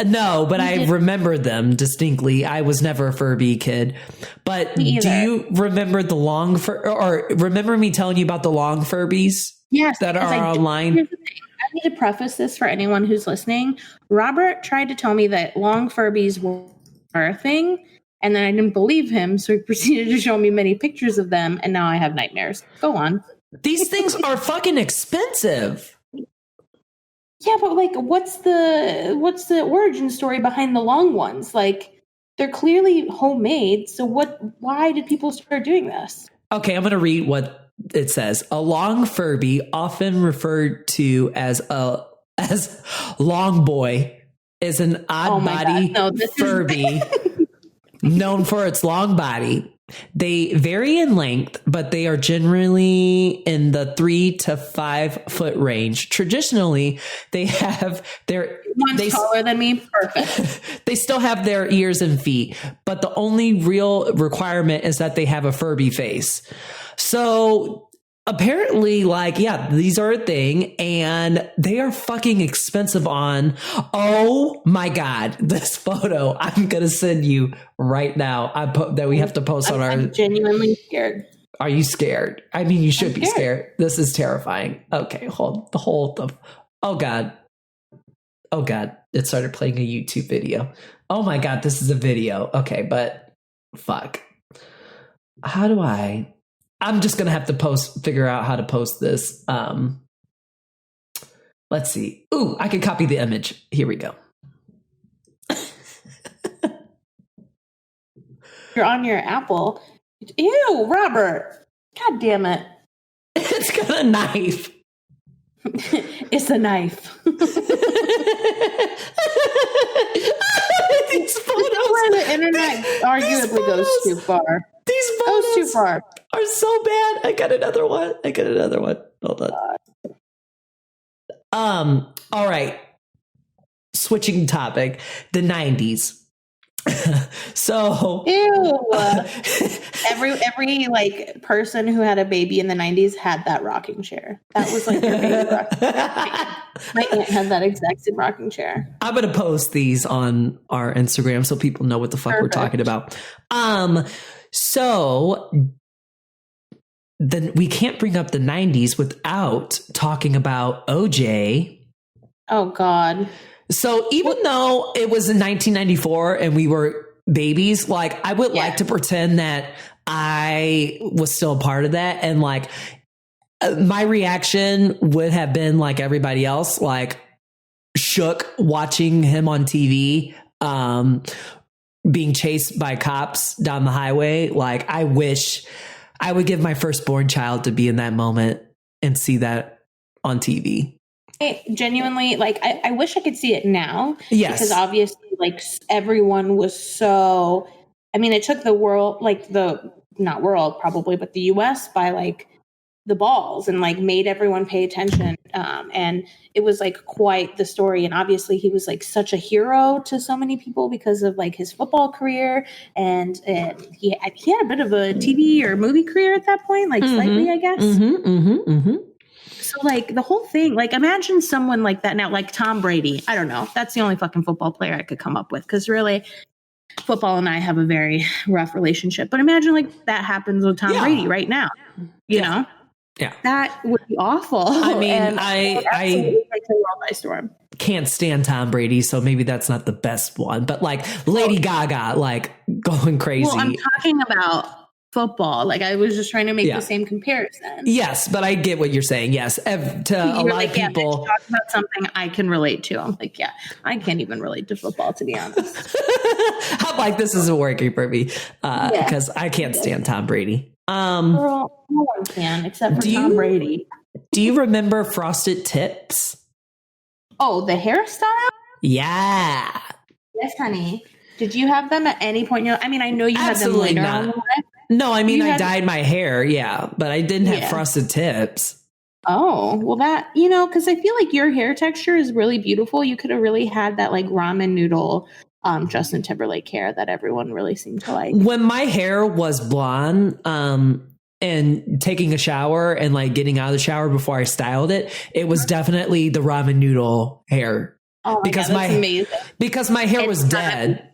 No, but I remember them distinctly. I was never a Furby kid. But do you remember the long or remember me telling you about the long Furbies? Yes, that are online? I need to preface this for anyone who's listening. Robert tried to tell me that long Furbies were a thing, and then I didn't believe him, so he proceeded to show me many pictures of them, and now I have nightmares. Go on. These things are fucking expensive. Yeah, but what's the origin story behind the long ones? They're clearly homemade, so why did people start doing this? Okay, I'm going to read what it says. A long Furby, often referred to as long boy, is an odd body Furby known for its long body. They vary in length, but they are generally in the 3 to 5 foot range. Traditionally, they have one's taller than me. Perfect. They still have their ears and feet, but the only real requirement is that they have a Furby face. So apparently, like, yeah, these are a thing and they are fucking expensive on, oh my God, this photo I'm going to send you right now. That we have to post on our. I'm genuinely scared. Are you scared? I mean, you should be scared. scared. This is terrifying. Okay, oh God. Oh God, it started playing a YouTube video. Oh my God, this is a video. Okay, but fuck. How do I'm just going to have to figure out how to post this. Let's see. Ooh, I can copy the image. Here we go. You're on your Apple. Ew, Robert. God damn it. It's got a knife. It's a knife. These photos. Where the internet arguably goes too far. These photos goes too far. Are so bad. I got another one. Hold on. All right. Switching topic. The 90s. So ew. every like person who had a baby in the 90s had that rocking chair. That was like their baby rocking chair. My aunt had that exact same rocking chair. I'm gonna post these on our Instagram so people know what the fuck we're talking about. So then we can't bring up the 90s without talking about OJ. Oh God. So even though it was in 1994 and we were babies, like I would like to pretend that I was still a part of that. And like my reaction would have been like everybody else, like shook watching him on TV, being chased by cops down the highway. Like I wish I would give my firstborn child to be in that moment and see that on TV. Genuinely, like I wish I could see it now. Yes, because obviously, like everyone was so. I mean, it took the world, like not world probably, but the U.S. by like the balls and like made everyone pay attention. And it was like quite the story. And obviously, he was like such a hero to so many people because of like his football career, and he had a bit of a TV or movie career at that point, like slightly, I guess. So like the whole thing, like imagine someone like that now, like Tom Brady. I don't know. That's the only fucking football player I could come up with because really football and I have a very rough relationship. But imagine like that happens with Tom Brady right now, you know? Yeah. That would be awful. I mean, I take the world by storm. Can't stand Tom Brady, so maybe that's not the best one. But like Lady Gaga, like going crazy. Well, I'm talking about football. Like I was just trying to make the same comparison. Yes, but I get what you're saying. Yes, to a lot of people, talk about something I can relate to. I'm like, I can't even relate to football, to be honest. I'm like, this isn't working for me because I can't stand Tom Brady. Girl, no one can except for Tom Brady. Do you remember Frosted Tips? Oh, the hairstyle? Yeah. Yes, honey. Did you have them at any point in your life? I mean, I know you had them later on in life. No, I mean, I dyed my hair, but I didn't have frosted tips. Oh, well that, because I feel like your hair texture is really beautiful. You could have really had that like ramen noodle Justin Timberlake hair that everyone really seemed to like. When my hair was blonde and taking a shower and like getting out of the shower before I styled it, it was definitely the ramen noodle hair. Oh my God, that's amazing. Because my hair was dead.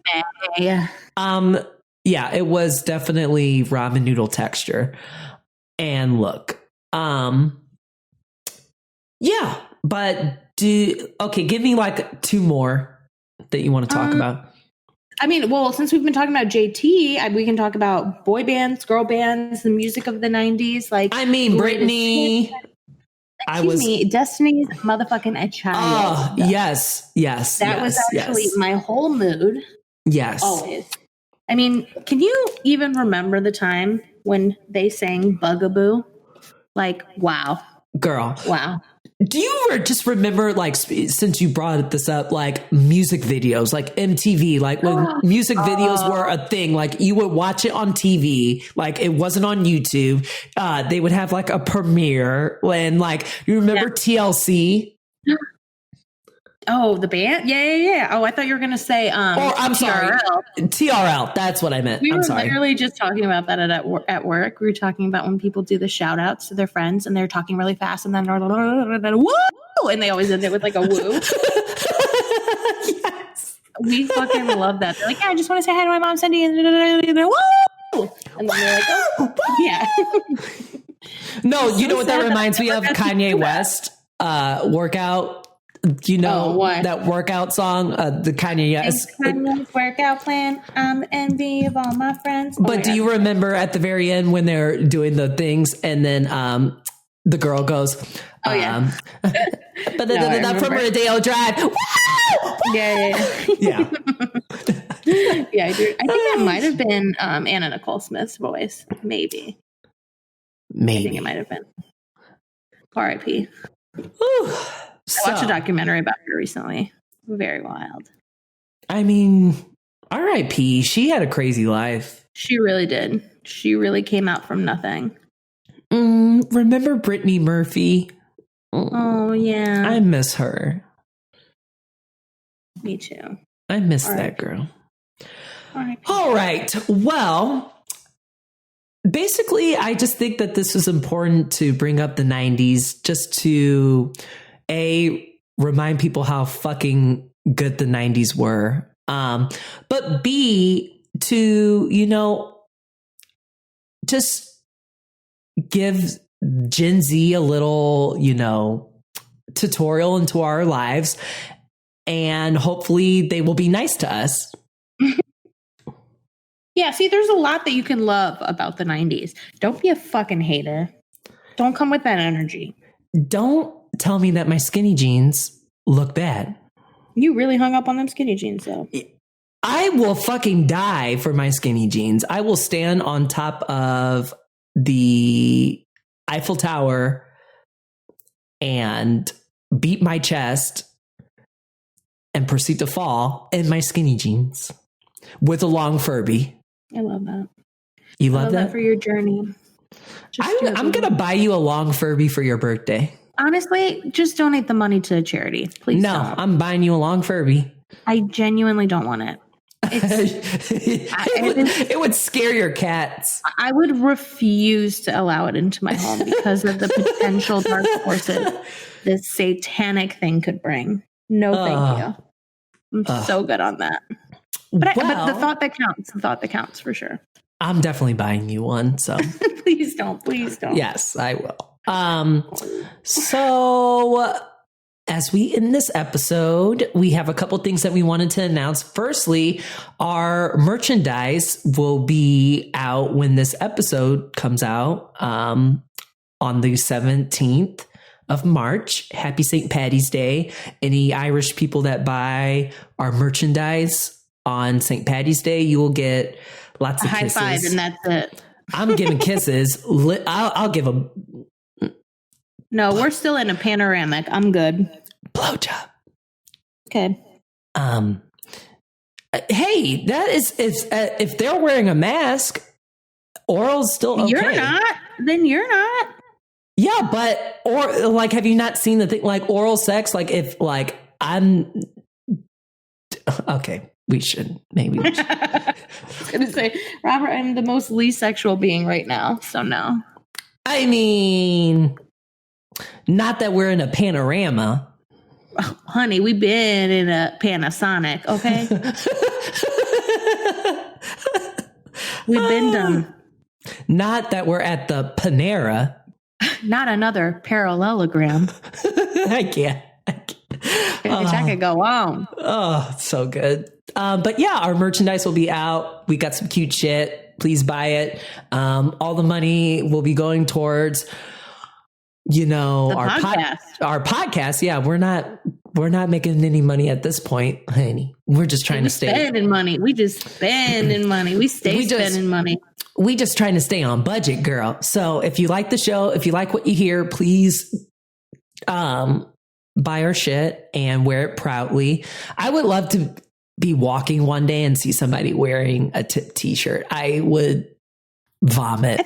Yeah, it was definitely ramen noodle texture and look. Yeah, but give me like two more that you want to talk about. I mean, well, since we've been talking about JT, we can talk about boy bands, girl bands, the music of the 90s. Like, I mean, Britney. Destiny's motherfucking a child. Oh, yes. That was actually my whole mood. Yes. Always. I mean, can you even remember the time when they sang Bugaboo? Like, wow. Girl. Wow. Do you just remember, like, since you brought this up, like music videos, like MTV, like when music videos were a thing, like you would watch it on TV, like it wasn't on YouTube. They would have like a premiere when, like, you remember TLC? Oh, the band? Yeah. Oh, I thought you were gonna say I'm sorry, TRL. That's what I meant. We I'm were sorry. literally just talking about that at work. We were talking about when people do the shout outs to their friends and they're talking really fast and then woo, and they always end it with like a woo. Yes. We fucking love that. They're like, yeah, I just want to say hi to my mom, Cindy, and woo, and then they're like, oh, yeah. No, you know what that reminds me of? Kanye West workout. Do you know that workout song? The Kanye West workout plan. I'm envy of all my friends. But do you remember at the very end when they're doing the things and then the girl goes, oh yeah, from Rodeo Drive. Yeah. Yeah. Yeah, I do. I think that might have been Anna Nicole Smith's voice. Maybe. I think it might have been. R.I.P. I watched a documentary about her recently. Very wild. I mean, R.I.P. She had a crazy life. She really did. She really came out from nothing. Remember Brittany Murphy? Oh, yeah. I miss her. Me too. I miss that girl. All right. Well, basically, I just think that this is important to bring up the 90s just to, remind people how fucking good the 90s were. But B, to, just give Gen Z a little, tutorial into our lives. And hopefully they will be nice to us. Yeah, see, there's a lot that you can love about the 90s. Don't be a fucking hater. Don't come with that energy. Don't tell me that my skinny jeans look bad. You really hung up on them skinny jeans, though. I will fucking die for my skinny jeans. I will stand on top of the Eiffel Tower and beat my chest and proceed to fall in my skinny jeans with a long Furby. I love that. You love that? For your journey. I'm going to buy you a long Furby for your birthday. Honestly, just donate the money to a charity. Please don't. I'm buying you a long Furby. I genuinely don't want it. It would scare your cats. I would refuse to allow it into my home because of the potential dark forces this satanic thing could bring. No, thank you. I'm so good on that. But the thought that counts for sure. I'm definitely buying you one. So please don't. Yes, I will. So as we end this episode, we have a couple things that we wanted to announce. Firstly, our merchandise will be out when this episode comes out on the 17th of March. Happy St. Paddy's Day. Any Irish people that buy our merchandise on St. Paddy's Day, you will get lots of kisses. High five, and that's it. I'm giving kisses. I'll give them. No, we're still in a panoramic. I'm good. Blowjob. Okay. Hey, that is if they're wearing a mask, oral's still okay. You're not. Then you're not. Yeah, but have you not seen the thing like oral sex? Like if I'm okay. Maybe we should. I was going to say, Robert, I'm the most least sexual being right now. So no. I mean, not that we're in a panorama. Oh, honey, we've been in a Panasonic, okay? We've been done. Not that we're at the Panera. Not another parallelogram. I can't. I could go on. Oh, so good. But yeah, our merchandise will be out. We got some cute shit. Please buy it. All the money will be going towards, our podcast. Our podcast. Yeah, we're not making any money at this point, honey. We're just trying to stay spending money. We just spending money. We spending money. We just trying to stay on budget, girl. So if you like the show, if you like what you hear, please buy our shit and wear it proudly. I would love to be walking one day and see somebody wearing a TipTea shirt. I would vomit.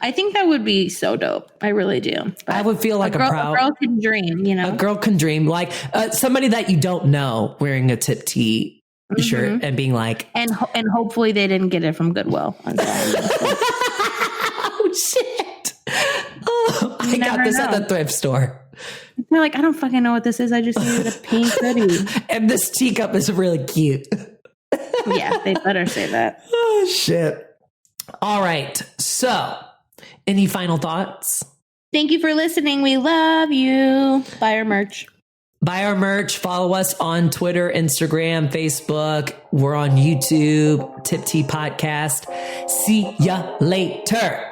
I think that would be so dope. I really do. But I would feel like a girl can dream, you know? A girl can dream. Like somebody that you don't know wearing a TipTea shirt and being like... And hopefully they didn't get it from Goodwill. Oh, shit. Oh, I got this at the thrift store. They're like, I don't fucking know what this is. I just needed a pink hoodie. And this teacup is really cute. Yeah, they better say that. Oh, shit. All right. So, any final thoughts? Thank you for listening. We love you. Buy our merch. Buy our merch. Follow us on Twitter, Instagram, Facebook. We're on YouTube, TipTea Podcast. See ya later.